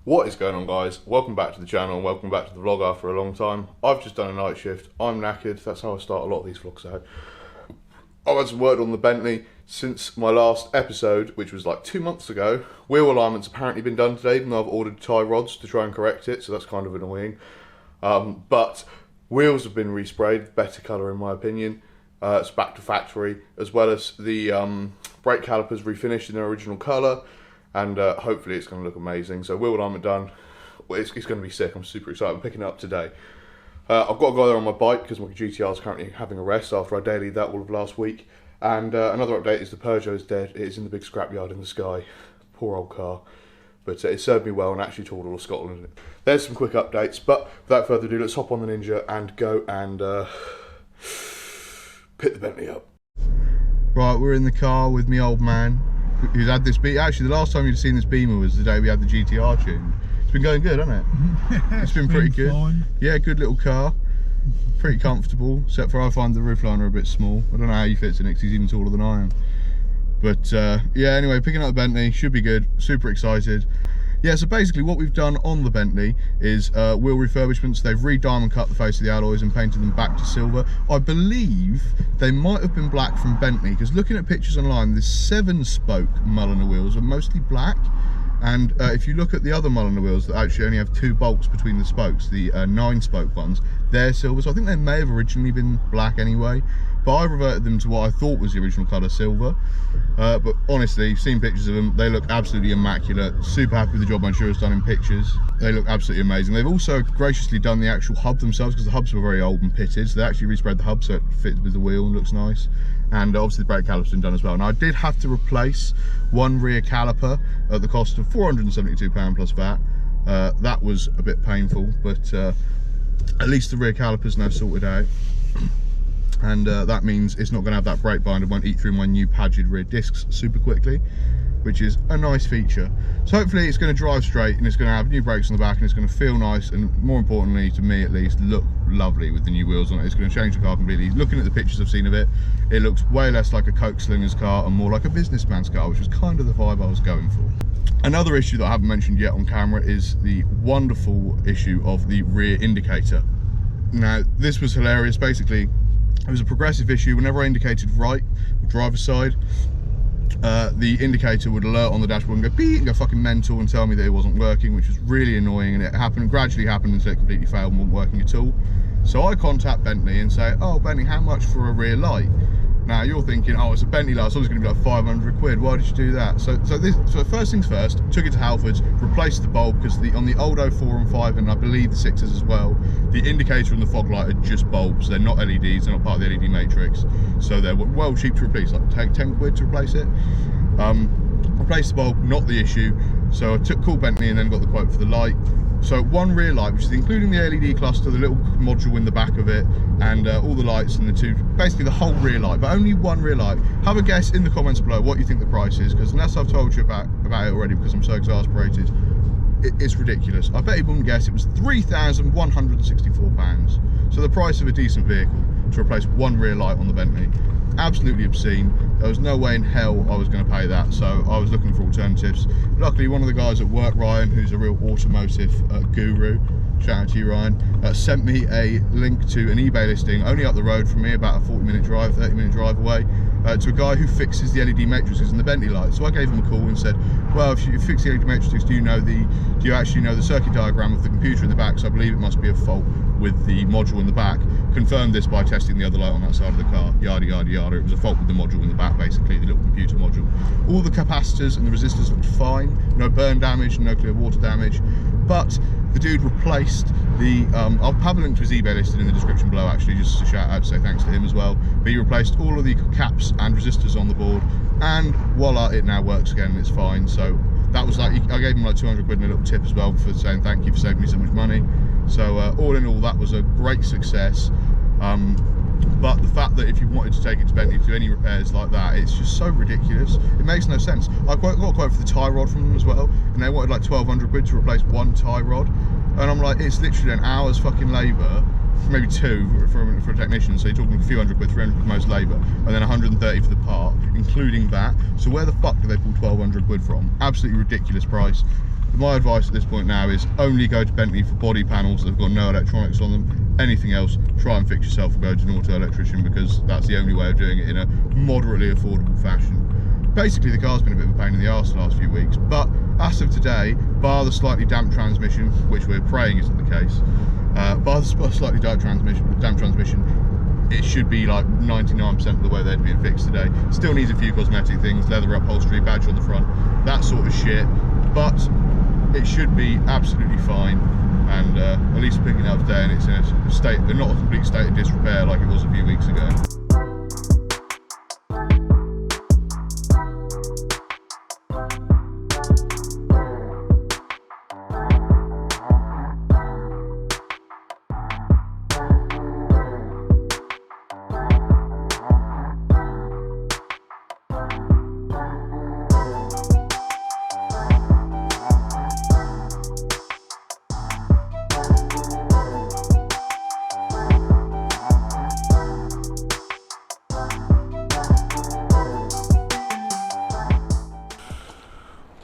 What is going on, guys? Welcome back to the channel and welcome back to the vlog after a long time. I've just done a night shift. I'm knackered. That's how I start a lot of these vlogs out. I've had some work on the Bentley since my last episode, which was like 2 months ago. Wheel alignment's apparently been done today, even though I've ordered tie rods to try and correct it, so that's kind of annoying. But wheels have been resprayed, better colour in my opinion. It's back to factory, as well as the brake calipers refinished in their original colour. And hopefully it's going to look amazing. So wheel alignment done. It's going to be sick. I'm super excited. I'm picking it up today. I've got to go there on my bike because my GTR is currently having a rest after I dailied that all of last week. And another update is the Peugeot is dead. It is in the big scrapyard in the sky. Poor old car. But it served me well and actually toured all of Scotland. There's some quick updates. But without further ado, let's hop on the Ninja and go and pick the Bentley up. Right, we're in the car with me old man, who's had this beat. Actually, the last time you'd seen this Beamer was the day we had the GTR tuned. It's been going good, hasn't it? It's been pretty good. Fine. Yeah, good little car. Pretty comfortable, except for I find the roofliner a bit small. I don't know how he fits in it because he's even taller than I am. But yeah, anyway, picking up the Bentley, should be good. Super excited. Yeah, so basically what we've done on the Bentley is wheel refurbishments. They've re-diamond cut the face of the alloys and painted them back to silver. I believe they might have been black from Bentley, because looking at pictures online, the 7-spoke Mulliner wheels are mostly black. And if you look at the other Mulliner wheels that actually only have 2 bolts between the spokes, the 9-spoke ones, they're silver. So I think they may have originally been black anyway. But I reverted them to what I thought was the original colour, silver. But honestly, you've seen pictures of them, they look absolutely immaculate. Super happy with the job I'm sure it's done in pictures. They look absolutely amazing. They've also graciously done the actual hub themselves, because the hubs were very old and pitted, so they actually resprayed the hub so it fits with the wheel and looks nice. And obviously the brake caliper's been done as well. Now I did have to replace one rear caliper at the cost of £472 plus VAT. That was a bit painful, but at least the rear caliper's now sorted out. And that means it's not going to have that brake binder, won't eat through my new padded rear discs super quickly, which is a nice feature. So hopefully it's going to drive straight and it's going to have new brakes on the back and it's going to feel nice, and more importantly to me at least, look lovely with the new wheels on it. It's going to change the car completely. Looking at the pictures I've seen of it, it looks way less like a coke slinger's car and more like a businessman's car, which was kind of the vibe I was going for. Another issue that I haven't mentioned yet on camera is the wonderful issue of the rear indicator. Now this was hilarious. Basically, it was a progressive issue. Whenever I indicated right, driver's side, the indicator would alert on the dashboard and go beep and go fucking mental and tell me that it wasn't working, which was really annoying. And it gradually happened until it completely failed and wasn't working at all. So I contact Bentley and say, oh Bentley, how much for a rear light? Now you're thinking, oh, it's a Bentley light, so it's going to be like 500 quid. Why did you do that? So first things first, took it to Halfords, replaced the bulb, because on the old 04 and 5, and I believe the 6s as well, the indicator and the fog light are just bulbs. They're not LEDs, they're not part of the LED matrix. So they're well cheap to replace, like take 10 quid to replace it. Replaced the bulb, not the issue. So I called Bentley and then got the quote for the light. So one rear light, which is including the LED cluster, the little module in the back of it, and all the lights and the two, basically the whole rear light, but only one rear light. Have a guess in the comments below what you think the price is, because unless I've told you about it already because I'm so exasperated, it's ridiculous. I bet you wouldn't guess. It was £3,164. So the price of a decent vehicle to replace one rear light on the Bentley. Absolutely obscene. There was no way in hell I was going to pay that, so I was looking for alternatives. Luckily, one of the guys at work, Ryan, who's a real automotive guru, shout out to you Ryan, sent me a link to an eBay listing only up the road from me, about a 40-minute drive, 30-minute drive away, to a guy who fixes the LED matrices in the Bentley lights. So I gave him a call and said, well, if you fix the LED matrices, do you actually know the circuit diagram of the computer in the back? So I believe it must be a fault with the module in the back. Confirmed this by testing the other light on that side of the car, yada yada yada. It was a fault with the module in the back, basically, the little computer module. All the capacitors and the resistors looked fine, no burn damage, no clear water damage, but the dude replaced the, I'll have a link to his eBay listing in the description below actually, just a shout out to say thanks to him as well, but he replaced all of the caps and resistors on the board, and voila, it now works again and it's fine. So that was like, I gave him like 200 quid and a little tip as well for saying thank you for saving me so much money. So all in all, that was a great success. But the fact that if you wanted to take it to Bentley to do any repairs like that, it's just so ridiculous. It makes no sense. I got a quote for the tie rod from them as well, and they wanted like 1,200 quid to replace one tie rod. And I'm like, it's literally an hour's fucking labour, maybe 2 for a technician, so you're talking a few hundred quid, 300 quid most labour, and then 130 for the part, including that. So where the fuck do they pull 1,200 quid from? Absolutely ridiculous price. My advice at this point now is only go to Bentley for body panels that have got no electronics on them. Anything else, try and fix yourself or go to an auto electrician, because that's the only way of doing it in a moderately affordable fashion. Basically, the car's been a bit of a pain in the arse the last few weeks, but as of today, bar the slightly damp transmission, which we're praying isn't the case, bar the slightly damp transmission, it should be like 99% of the way they're being fixed today. Still needs a few cosmetic things, leather upholstery, badge on the front, that sort of shit, but it should be absolutely fine. And at least picking it up today, and it's in a state, not a complete state of disrepair like it was a few weeks ago.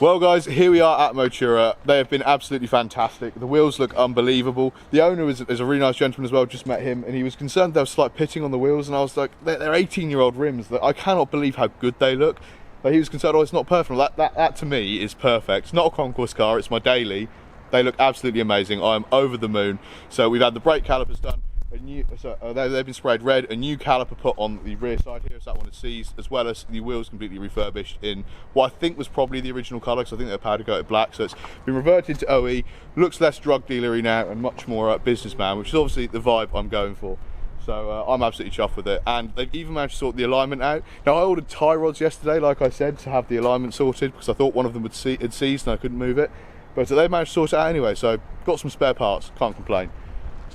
Well guys, here we are at Motura. They have been absolutely fantastic. The wheels look unbelievable. The owner is a really nice gentleman as well, just met him, and he was concerned there was slight pitting on the wheels, and I was like, they're 18-year-old rims. I cannot believe how good they look. But he was concerned, oh, it's not perfect. That to me is perfect. It's not a concourse car, it's my daily. They look absolutely amazing. I am over the moon. So we've had the brake calipers done. They've been sprayed red, a new caliper put on the rear side here, so that one is seized, as well as the wheels completely refurbished in what I think was probably the original colour, because I think they're powder coated black, so it's been reverted to OE, looks less drug dealery now and much more businessman, which is obviously the vibe I'm going for. So I'm absolutely chuffed with it, and they've even managed to sort the alignment out. Now I ordered tie rods yesterday, like I said, to have the alignment sorted, because I thought one of them had seized and I couldn't move it, but they managed to sort it out anyway, so got some spare parts, can't complain.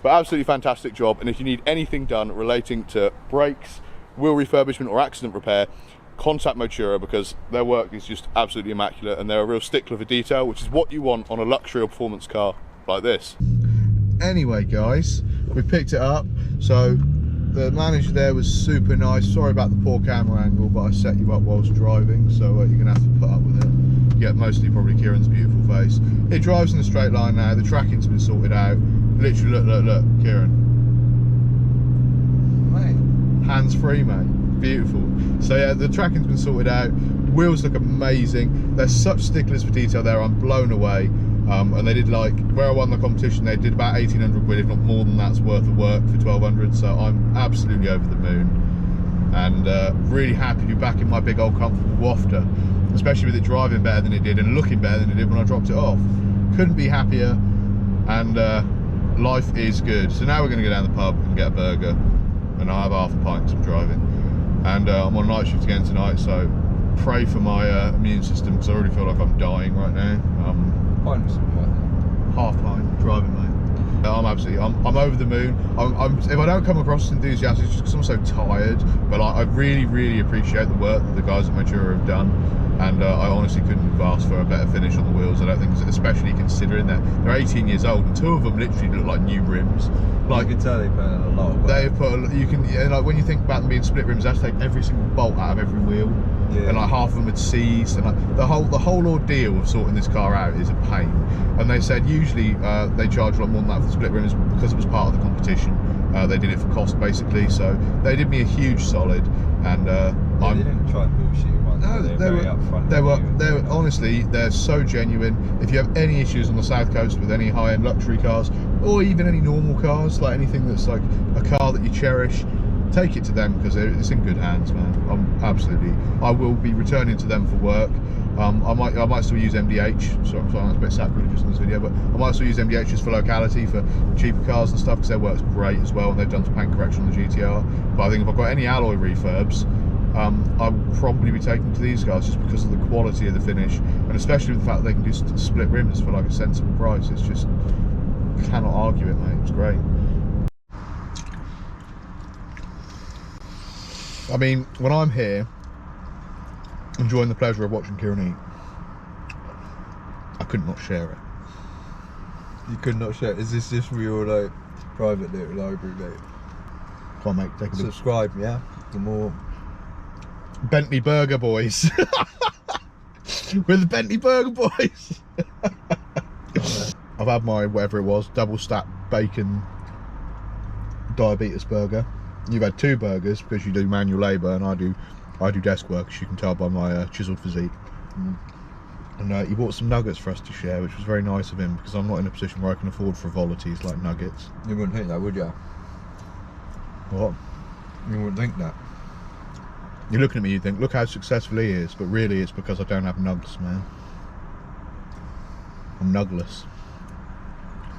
But absolutely fantastic job, and if you need anything done relating to brakes, wheel refurbishment or accident repair, contact Motura, because their work is just absolutely immaculate and they're a real stickler for detail, which is what you want on a luxury or performance car like this. Anyway guys, we picked it up, so the manager there was super nice. Sorry about the poor camera angle, but I set you up whilst driving, so you're gonna have to put up with it. You get mostly probably Kieran's beautiful face. It drives in a straight line now, the tracking's been sorted out. Literally, look, Kieran. Mate. Hands free, mate. Beautiful. So yeah, the tracking's been sorted out. Wheels look amazing. They're such sticklers for detail there. I'm blown away. And they did, like, where I won the competition, they did about 1,800 quid, if not more than that's worth of work for 1,200. So I'm absolutely over the moon. And really happy to be back in my big old comfortable wafter. Especially with it driving better than it did and looking better than it did when I dropped it off. Couldn't be happier. And life is good. So now we're going to go down the pub and get a burger, and I'll have half a pint because I'm driving, and I'm on night shift again tonight, so pray for my immune system, because I already feel like I'm dying right now. Half pint driving, mate. I'm over the moon. If I don't come across as enthusiastic, it's just because I'm so tired, but I really appreciate the work that the guys at Motura have done, and I honestly couldn't have asked for a better finish on the wheels. I don't think, especially considering they're 18 years old, and two of them literally look like new rims. Like, you can tell they put in a lot of work. They've put like, when you think about them being split rims, they have to take every single bolt out of every wheel. Yeah. And like half of them had seized, and like the whole ordeal of sorting this car out is a pain. And they said usually they charge a lot more than that for the split rims, because it was part of the competition. They did it for cost basically, so they did me a huge solid. And they didn't try and bullshit you. No, they were upfront. They were honestly, they're so genuine. If you have any issues on the south coast with any high-end luxury cars, or even any normal cars, like anything that's like a car that you cherish, take it to them, because it's in good hands, man. I will be returning to them for work. I might still use MDH. Sorry, that's a bit sacrilegious in this video, but I might still use MDH just for locality, for cheaper cars and stuff, because their work's great as well, and they've done some paint correction on the GTR. But I think if I've got any alloy refurbs, I will probably be taking to these guys, just because of the quality of the finish, and especially with the fact that they can do split rims for like a sensible price. It's just, cannot argue it, mate. It's great. I mean, when I'm here enjoying the pleasure of watching Kieran eat, I could not share it. You could not share it? Is this just for your like private little library, mate? Come on, mate, take a look. Subscribe, yeah? For more Bentley Burger Boys. We're the Bentley Burger Boys. I've had my whatever it was, double stack bacon diabetes burger. You've had 2 burgers because you do manual labour, and I do desk work, as you can tell by my chiseled physique. And he bought some nuggets for us to share, which was very nice of him, because I'm not in a position where I can afford frivolities like nuggets. You wouldn't think that, would you? What? You wouldn't think that. You're looking at me, you think, look how successful he is, but really it's because I don't have nugs, man. I'm nugless.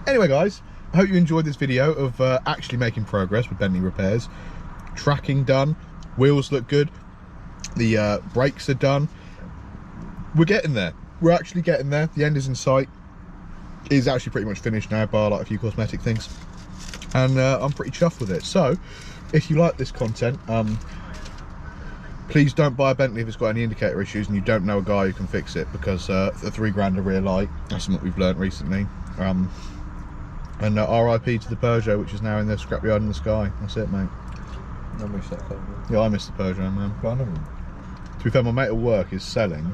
Anyway guys, I hope you enjoyed this video of actually making progress with Bentley repairs. Tracking done, wheels look good, the brakes are done. We're getting there. We're actually getting there. The end is in sight. It is actually pretty much finished now, bar like a few cosmetic things. And I'm pretty chuffed with it. So, if you like this content, please don't buy a Bentley if it's got any indicator issues and you don't know a guy who can fix it, because the 3 grand a rear light, that's something we've learnt recently. And RIP to the Peugeot, which is now in the scrapyard in the sky. That's it, mate. I miss that car. Yeah, I miss the Peugeot, man. To be fair, my mate at work is selling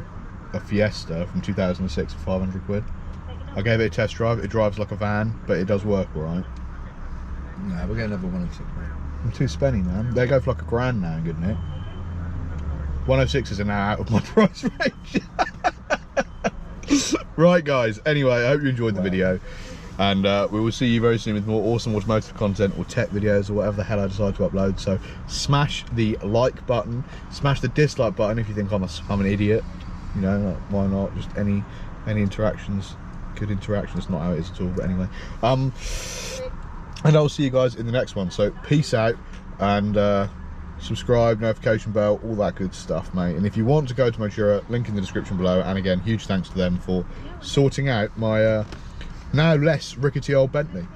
a Fiesta from 2006 for 500 quid. I gave it a test drive. It drives like a van, but it does work alright. Nah, we're getting another 106, mate. I'm too spenny, man. They go for like a grand now, good nick. 106s are now out of my price range. Right, guys. Anyway, I hope you enjoyed the video. And we will see you very soon with more awesome automotive content or tech videos or whatever the hell I decide to upload. So smash the like button, smash the dislike button if you think I'm an idiot. You know, like, why not? Just any interactions, good interactions. Not how it is at all, but anyway. And I'll see you guys in the next one. So peace out, and subscribe, notification bell, all that good stuff, mate. And if you want to go to Motura, link in the description below. And again, huge thanks to them for sorting out my now less rickety old Bentley.